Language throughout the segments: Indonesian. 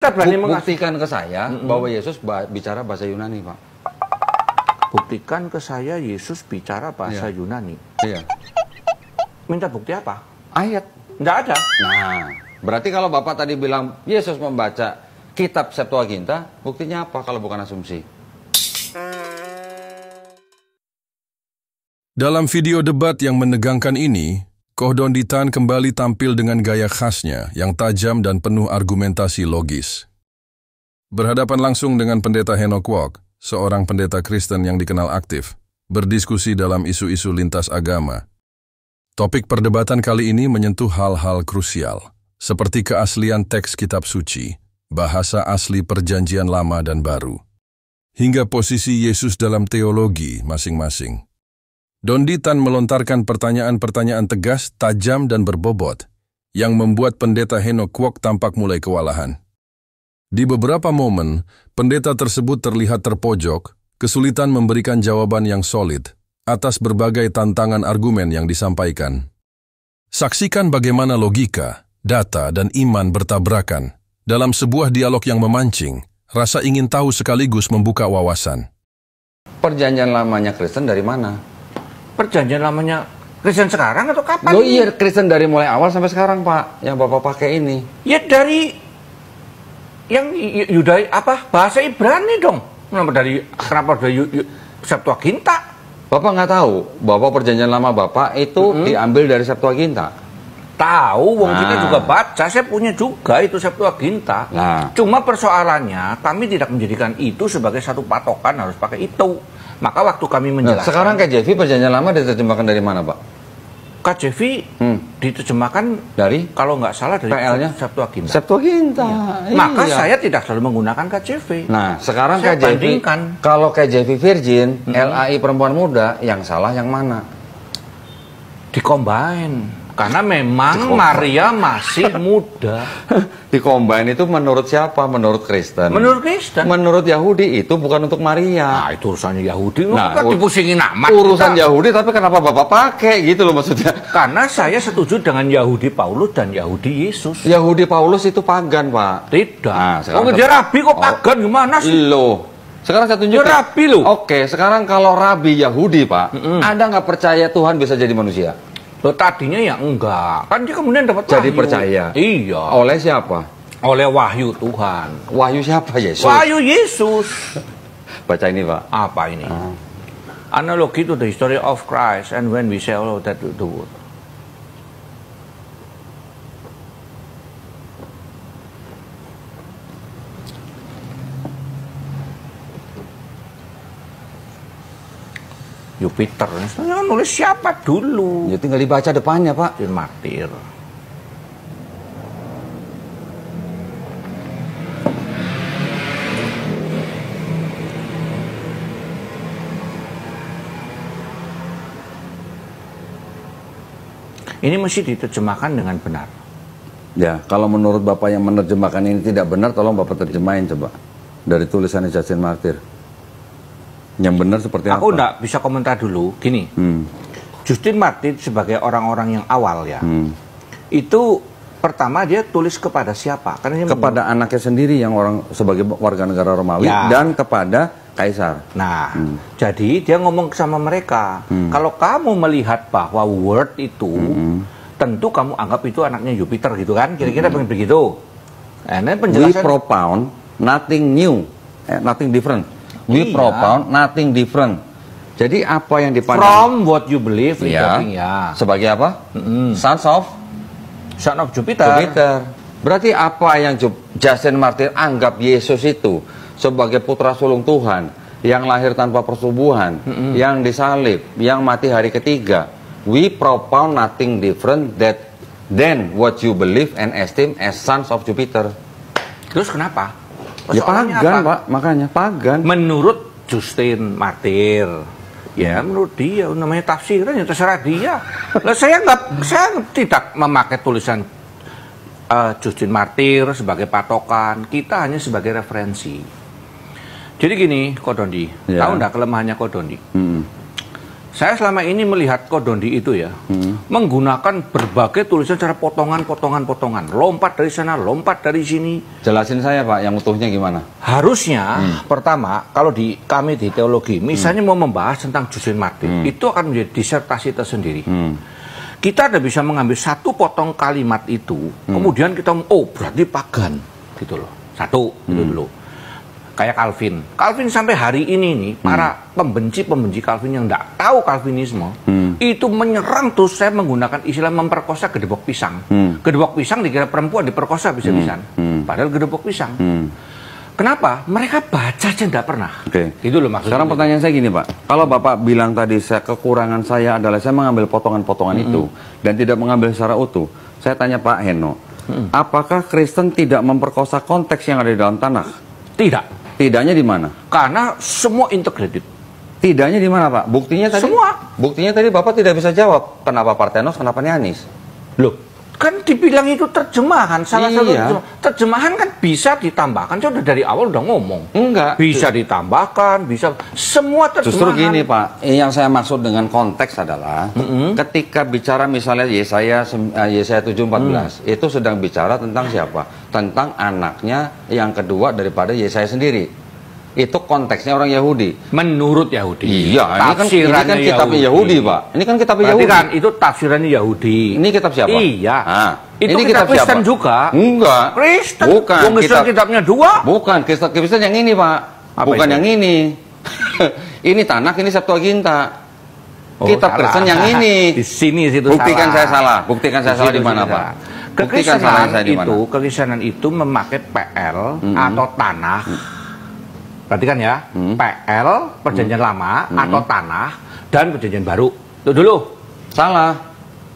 kita berani buktikan ke saya bahwa Yesus bicara bahasa Yunani, Pak. Buktikan ke saya Yesus bicara bahasa Yunani. Iya. Minta bukti apa? Ayat. Nggak ada. Nah, berarti kalau Bapak tadi bilang Yesus membaca kitab Septuaginta, buktinya apa kalau bukan asumsi? Dalam video debat yang menegangkan ini, Kohdonditan kembali tampil dengan gaya khasnya yang tajam dan penuh argumentasi logis. Berhadapan langsung dengan pendeta Henok Kwok, seorang pendeta Kristen yang dikenal aktif, berdiskusi dalam isu-isu lintas agama. Topik perdebatan kali ini menyentuh hal-hal krusial, seperti keaslian teks kitab suci, bahasa asli perjanjian lama dan baru, hingga posisi Yesus dalam teologi masing-masing. Donditan melontarkan pertanyaan-pertanyaan tegas, tajam, dan berbobot, yang membuat pendeta Henok Kwok tampak mulai kewalahan. Di beberapa momen, pendeta tersebut terlihat terpojok, kesulitan memberikan jawaban yang solid atas berbagai tantangan argumen yang disampaikan. Saksikan bagaimana logika, data, dan iman bertabrakan dalam sebuah dialog yang memancing, rasa ingin tahu sekaligus membuka wawasan. Perjanjian lamanya Kristen dari mana? Perjanjian lamanya Kristen sekarang atau kapan? Loh iya, Kristen dari mulai awal sampai sekarang, Pak, yang Bapak pakai ini. Ya dari yang Yudai bahasa Ibrani dong. Kenapa dari Septuaginta? Bapak nggak tahu bahwa perjanjian lama Bapak itu diambil dari Septuaginta? Tahu, wong kita juga baca, saya punya juga itu Septuaginta. Nah. Cuma persoalannya kami tidak menjadikan itu sebagai satu patokan harus pakai itu. Maka waktu kami menjelaskan. Nah, sekarang KJV perjanjian lama diterjemahkan dari mana, Pak? KJV diterjemahkan dari, kalau nggak salah dari PL-nya Septuaginta. Septuaginta. Iya. Maka saya tidak selalu menggunakan KJV. Nah, sekarang saya KJV, bandingkan. kalau KJV Virgin, LAI perempuan muda, yang salah yang mana? Dikombain. Karena memang Maria masih muda. Dikombain itu menurut siapa? Menurut Kristen. Menurut Kristen. Menurut Yahudi itu bukan untuk Maria. Nah, itu urusannya Yahudi. Nah, kan dipusingin amat. Urusan Yahudi, tapi kenapa Bapak pakai gitu loh maksudnya? Karena saya setuju dengan Yahudi Paulus dan Yahudi Yesus. Yahudi Paulus itu pagan, Pak. Tidak. Nah, dia rabi kok pagan gimana sih? Loh. Sekarang saya tunjukkan. Dia rabi loh. Oke, sekarang kalau rabi Yahudi, Pak, Anda nggak percaya Tuhan bisa jadi manusia? Loh, tadinya ya enggak. Kan dia kemudian dapat jadi wahyu. Percaya. Iya. Oleh siapa? Oleh wahyu Tuhan. Wahyu siapa? Yesus. Wahyu Yesus. Baca ini, Pak. Apa ini? Analogi to the history of Christ and when we say all that to the world. Jupiter, nulis siapa dulu? Ya tinggal dibaca depannya, Pak. Martir. Ini mesti diterjemahkan dengan benar. Ya, kalau menurut Bapak yang menerjemahkan ini tidak benar, tolong Bapak terjemahin coba. Dari tulisannya Justin Martyr. Yang benar seperti apa? Aku enggak bisa komentar dulu. Gini, Justin Martyr sebagai orang-orang yang awal ya, itu pertama dia tulis kepada siapa? Karena dia kepada anaknya sendiri yang orang sebagai warga negara Romawi dan kepada Kaisar. Nah, jadi dia ngomong sama mereka, kalau kamu melihat bahwa Word itu, tentu kamu anggap itu anaknya Jupiter gitu kan? Kira-kira begitu. Nah, penjelasan. We propound nothing new, nothing different. We propound nothing different. Jadi apa yang dipandang from what you believe, sebagai apa? Son of Jupiter. Berarti apa yang Justin Martyr anggap Yesus itu sebagai putra sulung Tuhan yang lahir tanpa persubuhan, yang disalib, yang mati hari ketiga. We propound nothing different than what you believe and esteem as sons of Jupiter. Terus kenapa? Ya pagan, Pak, makanya pagan. Menurut Justin Martyr, ya menurut dia, namanya tafsiran ya terserah dia. Lah saya tidak memakai tulisan Justin Martyr sebagai patokan, kita hanya sebagai referensi. Jadi gini, Kodondi, tahu nggak kelemahannya Kodondi? Saya selama ini melihat Kodondi itu ya, menggunakan berbagai tulisan secara potongan, lompat dari sana, lompat dari sini. Jelasin saya Pak, yang utuhnya gimana? Harusnya pertama, kalau kami di teologi, misalnya mau membahas tentang Justin Martyr, itu akan menjadi disertasi tersendiri. Kita tidak bisa mengambil satu potong kalimat itu, kemudian kita, oh berarti pagan, gitu loh. Satu, itu dulu. Kayak Calvin. Calvin sampai hari ini nih, para pembenci-pembenci Calvin yang tidak tahu Calvinisme, itu menyerang terus saya menggunakan istilah memperkosa gedebok pisang. Gedebok pisang dikira perempuan diperkosa bisa-bisan. Padahal gedebok pisang. Kenapa? Mereka baca aja tidak pernah. Itu loh maksudnya. Sekarang pertanyaan saya gini Pak, kalau Bapak bilang tadi kekurangan saya adalah saya mengambil potongan-potongan itu dan tidak mengambil secara utuh, saya tanya Pak Heno, apakah Kristen tidak memperkosa konteks yang ada di dalam tanah? Tidak. Tidaknya di mana? Karena semua integrated. Tidaknya di mana Pak? Buktinya tadi? Semua. Buktinya tadi Bapak tidak bisa jawab. Kenapa Parthenos, kenapa Nianis? Loh, kan dibilang itu terjemahan. Salah satu Iya. terjemahan kan bisa ditambahkan. Saya udah dari awal udah ngomong. Enggak. Bisa ditambahkan, bisa semua terjemahan. Justru gini Pak, yang saya maksud dengan konteks adalah ketika bicara misalnya Yesaya 7:14 itu sedang bicara tentang siapa? Tentang anaknya yang kedua daripada Yesaya sendiri. Itu konteksnya orang Yahudi. Menurut Yahudi. Iya, ini kan kitabnya Yahudi Pak. Ini kan kitabnya Berarti Yahudi. kan itu tafsirannya Yahudi. Ini kitab siapa? Iya. Nah, itu ini kitab Kristen siapa? juga. Enggak. Kristen. Bukan. Wong Kristen kitabnya dua. Bukan, kitab Kristen yang ini Pak. Apa Bukan itu? yang ini. Ini Tanakh, ini Septuaginta. Kitab salah. Kristen yang ini. Di sini situ Buktikan salah. saya salah. Buktikan saya salah di mana Pak? Buktikan salah saya di mana? Kekristenan itu memakai PL atau tanah. Perhatikan ya, PL Perjanjian Lama atau tanah dan Perjanjian Baru. Itu dulu. Salah.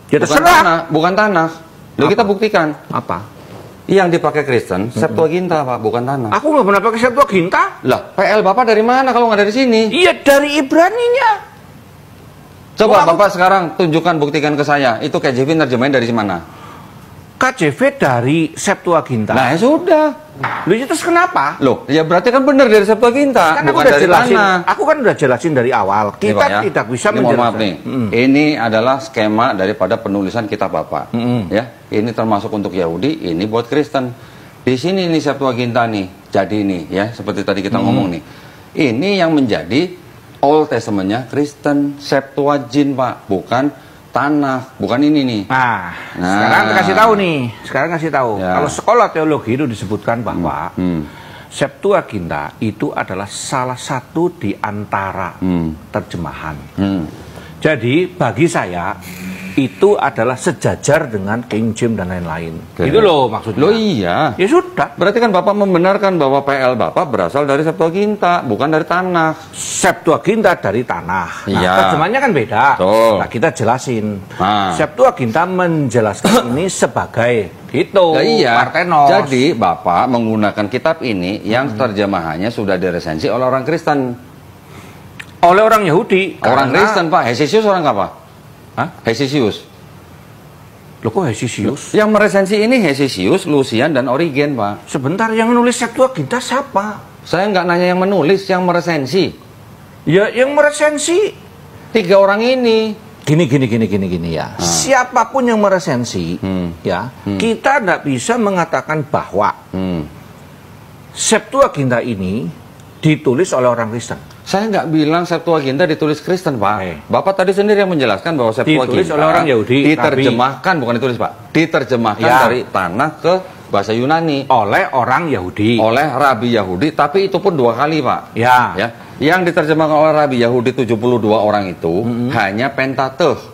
Ya Bukan terserah. tanah, bukan tanah. Loh kita buktikan. Apa? Yang dipakai Kristen Septuaginta Pak, bukan tanah. Aku nggak pernah pakai Septuaginta. Lah, PL Bapak dari mana kalau nggak dari sini? Iya dari Ibraninya. Coba Bapak sekarang tunjukkan, buktikan ke saya. Itu KJV nerjemahin dari mana? KJV dari Septuaginta. Nah ya sudah. Loh itu terus kenapa? Loh, ya berarti kan benar dari Septuaginta, Kan aku bukan udah dari jelasin. tanah. Aku kan udah jelasin dari awal. Ini, Kita Pak, ya. tidak bisa Ini mohon maaf menjelaskan. nih. Ini adalah skema daripada penulisan kitab Bapak. Ya, ini termasuk untuk Yahudi, ini buat Kristen. Di sini nih Septuaginta nih. Jadi ini ya, seperti tadi kita ngomong nih. Ini yang menjadi Old Testament-nya Kristen, Septuagint Pak, bukan tanah, bukan ini nih. Nah, sekarang kasih tahu nih. Sekarang kasih tahu. Ya. Kalau sekolah teologi itu disebutkan bahwa Septuaginta itu adalah salah satu di antara terjemahan. Jadi bagi saya itu adalah sejajar dengan King James dan lain-lain. Oke. Itu loh maksudnya. Loh iya. Ya sudah. Berarti kan Bapak membenarkan bahwa PL Bapak berasal dari Septuaginta, bukan dari tanah. Septuaginta dari tanah. Nah, Iya. terjemahannya kan beda. Betul. Nah, kita jelasin. Ah. Septuaginta menjelaskan ini sebagai gitu. Nah, iya. Parthenos. Jadi Bapak menggunakan kitab ini yang terjemahannya sudah diresensi oleh orang Kristen. oleh orang Yahudi. Orang Kristen Pak. Hesisius orang apa? Hah? Hesisius. Loh kok Hesisius? Yang meresensi ini Hesisius, Lucian, dan Origen Pak. Sebentar, yang nulis Septuaginta siapa? Saya nggak nanya yang menulis, yang meresensi. Ya, yang meresensi. 3 orang ini. Gini ya. Siapapun yang meresensi, ya, kita tidak bisa mengatakan bahwa Septuaginta ini ditulis oleh orang Kristen. Saya nggak bilang Septuaginta ditulis Kristen, Pak. Bapak tadi sendiri yang menjelaskan bahwa Septuaginta Ditulis oleh orang Yahudi, diterjemahkan, bukan ditulis, Pak. Diterjemahkan Ya. dari tanah ke bahasa Yunani Oleh orang Yahudi. oleh Rabi Yahudi, tapi itu pun 2 kali, Pak. Ya. Ya. Yang diterjemahkan oleh Rabi Yahudi 72 orang itu hanya Pentateuch.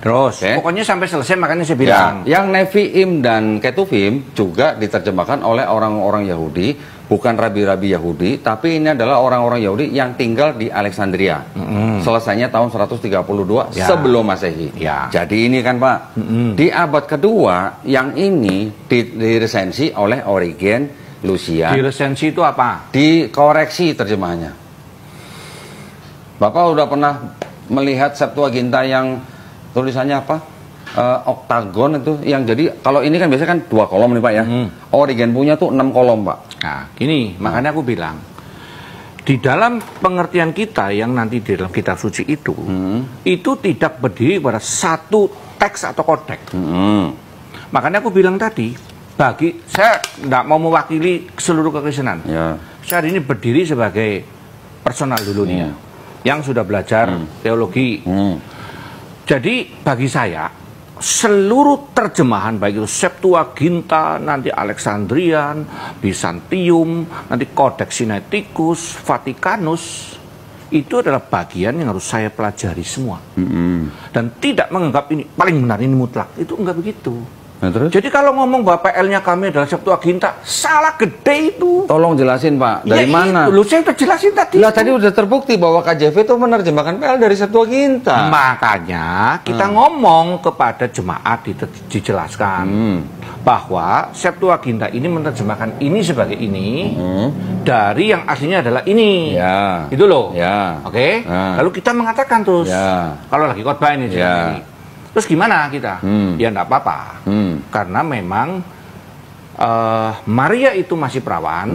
Terus, Oke. pokoknya sampai selesai makanya saya Ya, bilang. yang Neviim dan Ketuvim juga diterjemahkan oleh orang-orang Yahudi, bukan rabi-rabi Yahudi, tapi ini adalah orang-orang Yahudi yang tinggal di Alexandria. Selesainya tahun 132 Ya. sebelum Masehi. Ya. Jadi ini kan Pak, di abad kedua yang ini diresensi oleh Origen, Lucian, Di resensi itu apa? dikoreksi terjemahannya. Bapak udah pernah melihat Septuaginta yang tulisannya apa? Oktagon itu yang jadi kalau ini kan biasanya kan 2 kolom nih Pak ya. Origen punya tuh 6 kolom Pak. Nah, gini, makanya aku bilang di dalam pengertian kita yang nanti di dalam kitab suci itu tidak berdiri pada satu teks atau kodeks. Makanya aku bilang tadi, bagi saya tidak mau mewakili seluruh kekristenan. Ya. Saya hari ini berdiri sebagai personal dulu nih, yang sudah belajar teologi. Jadi bagi saya seluruh terjemahan baik itu Septuaginta, nanti Alexandrian, Bizantium, nanti Codex Sinaiticus, Vaticanus, itu adalah bagian yang harus saya pelajari semua. Dan tidak menganggap ini paling benar, ini mutlak. Itu enggak begitu. Nah, terus? Jadi kalau ngomong bahwa PL-nya kami adalah Septuaginta, salah gede itu. Tolong jelasin Pak, dari mana? Lu saya udah jelasin tadi. Lah tadi udah terbukti bahwa KJV itu menerjemahkan PL dari Septuaginta. Makanya kita ngomong kepada jemaat dijelaskan bahwa Septuaginta ini menerjemahkan ini sebagai ini dari yang aslinya adalah ini. Ya. Itu loh. Ya. Oke. Lalu kita mengatakan terus kalau lagi khotbah ini. Terus gimana kita? Ya enggak apa-apa. Karena memang Maria itu masih perawan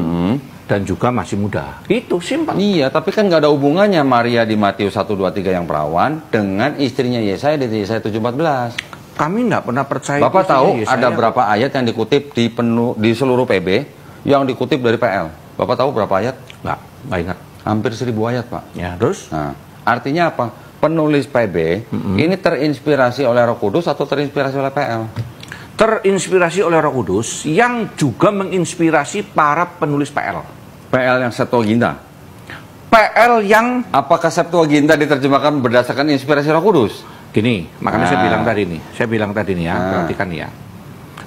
dan juga masih muda. Itu simpel. Iya, tapi kan nggak ada hubungannya Maria di Matius 1, 2, 3 yang perawan dengan istrinya Yesaya di Yesaya 7:14. Kami nggak pernah percaya. Bapak tahu Yesaya ada berapa ayat yang dikutip di seluruh PB yang dikutip dari PL? Bapak tahu berapa ayat? Nggak ingat. Hampir 1000 ayat, Pak. Ya, terus? Nah, artinya apa? Penulis PB ini terinspirasi oleh Roh Kudus atau terinspirasi oleh PL? Terinspirasi oleh Roh Kudus yang juga menginspirasi para penulis PL. PL yang Septuaginta. PL yang Apakah Septuaginta diterjemahkan berdasarkan inspirasi Roh Kudus? gini, makanya saya bilang tadi nih ya, perhatikan ya.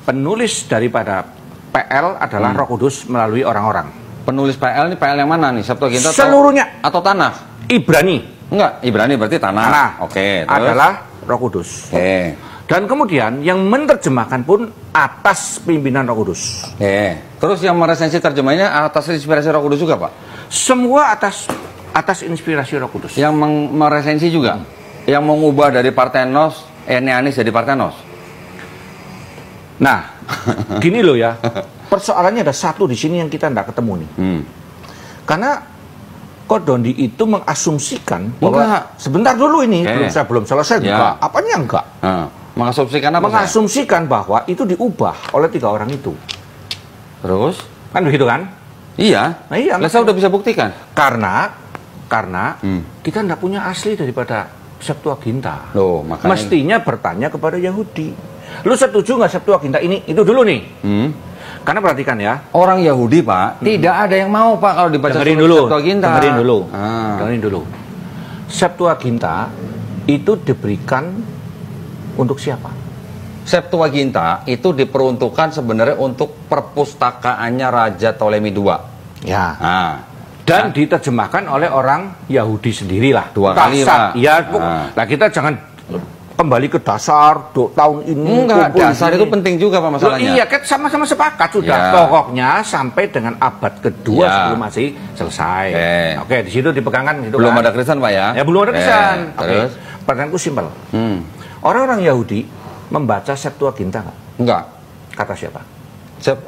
Penulis daripada PL adalah Roh Kudus melalui orang-orang. Penulis PL ini PL yang mana nih? Septuaginta seluruhnya atau Tanakh? Ibrani. Enggak, Ibrani berarti Tanakh. Oke, terus? Adalah Roh Kudus. Oke. Dan kemudian yang menerjemahkan pun atas pimpinan Roh Kudus. Oke. Terus yang meresensi terjemahnya atas inspirasi Roh Kudus juga, Pak? Semua atas inspirasi Roh Kudus. Yang meresensi juga? Yang mengubah dari Parthenos, Enneanis jadi Parthenos? Nah, gini loh ya. Persoalannya ada satu di sini yang kita tidak ketemu nih. Karena Kodondi itu mengasumsikan bahwa sebentar dulu ini saya belum selesai juga. Apanya enggak? Mengasumsikan apa? Mengasumsikan bahwa itu diubah oleh 3 orang itu. Terus? Kan begitu kan? Iya. Nah, iya. Saya udah bisa buktikan. Karena kita tidak punya asli daripada Septuaginta. Loh, makanya mestinya bertanya kepada Yahudi. Lu setuju nggak Septuaginta ini? Itu dulu nih. Karena perhatikan ya. Orang Yahudi, Pak, tidak ada yang mau, Pak, kalau dibaca Septuaginta. Dengerin dulu. Septuaginta itu diberikan untuk siapa? Septuaginta itu diperuntukkan sebenarnya untuk perpustakaannya Raja Ptolemy II. Ya. Dan diterjemahkan oleh orang Yahudi sendirilah. 2 kali lah. Ya, nah kita jangan kembali ke dasar tahun ini. Enggak, dasar itu penting juga Pak masalahnya. Iya, kan sama-sama sepakat sudah. Pokoknya sampai dengan abad kedua sebelum masih selesai. Oke, di situ dipegangkan gitu. Belum ada Kristen Pak ya? Ya belum ada Kristen. Terus? Pertanyaanku simpel. Orang-orang Yahudi membaca Septuaginta nggak? Enggak. Kata siapa?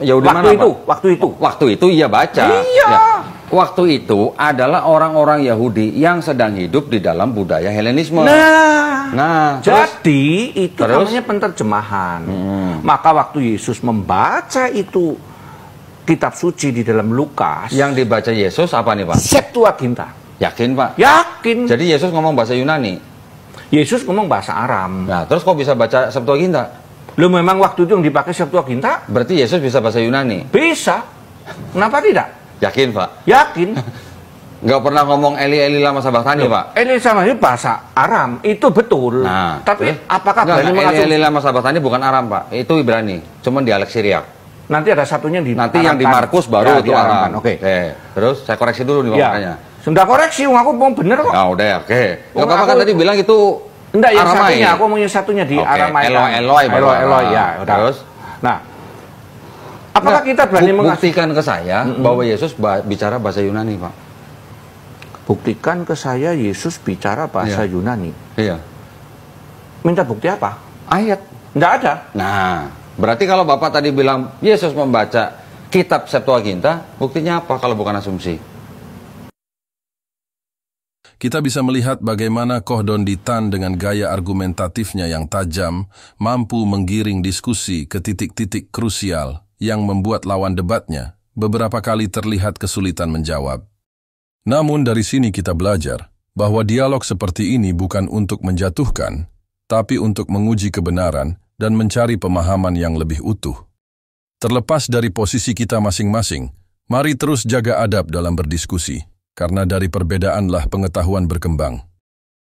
Yahudi waktu mana, itu, Pak? Waktu itu iya baca. Iya. Ya. Waktu itu adalah orang-orang Yahudi yang sedang hidup di dalam budaya Helenisme. Nah, jadi itu namanya penerjemahan. Maka waktu Yesus membaca itu kitab suci di dalam Lukas, yang dibaca Yesus apa nih Pak? Septuaginta. Yakin Pak? Yakin. Jadi Yesus ngomong bahasa Yunani? Yesus ngomong bahasa Aram. Nah, terus kok bisa baca Septuaginta? Lu memang waktu itu yang dipakai Septuaginta? Berarti Yesus bisa bahasa Yunani? Bisa. Kenapa tidak? Yakin Pak? Yakin. Nggak pernah ngomong Eli lama sabachthani Pak? Eli sama ini bahasa Aram, itu betul. Nah, tapi apakah berani mengasumsikan? Eli lama sabachthani bukan Aram Pak, itu Ibrani, cuman dialek Syriak. Nanti ada satunya di nanti yang di Markus baru itu Aram. Oke. Terus saya koreksi dulu nih makanya. Sudah koreksi, aku mau bener kok. Nah, udah oke. Nggak apa-apa kan tadi bilang itu enggak, yang satunya, aku mau yang satunya di Aramai. Eloi, ya. Terus? Nah, apakah kita berani buktikan ke saya bahwa Yesus bicara bahasa Yunani, Pak? Buktikan ke saya Yesus bicara bahasa Yunani. Iya. Minta bukti apa? Ayat. Nggak ada. Nah, berarti kalau Bapak tadi bilang Yesus membaca kitab Septuaginta, buktinya apa kalau bukan asumsi? kita bisa melihat bagaimana Koh Don Ditan dengan gaya argumentatifnya yang tajam mampu menggiring diskusi ke titik-titik krusial yang membuat lawan debatnya beberapa kali terlihat kesulitan menjawab. Namun dari sini kita belajar bahwa dialog seperti ini bukan untuk menjatuhkan, tapi untuk menguji kebenaran dan mencari pemahaman yang lebih utuh. Terlepas dari posisi kita masing-masing, mari terus jaga adab dalam berdiskusi, karena dari perbedaanlah pengetahuan berkembang.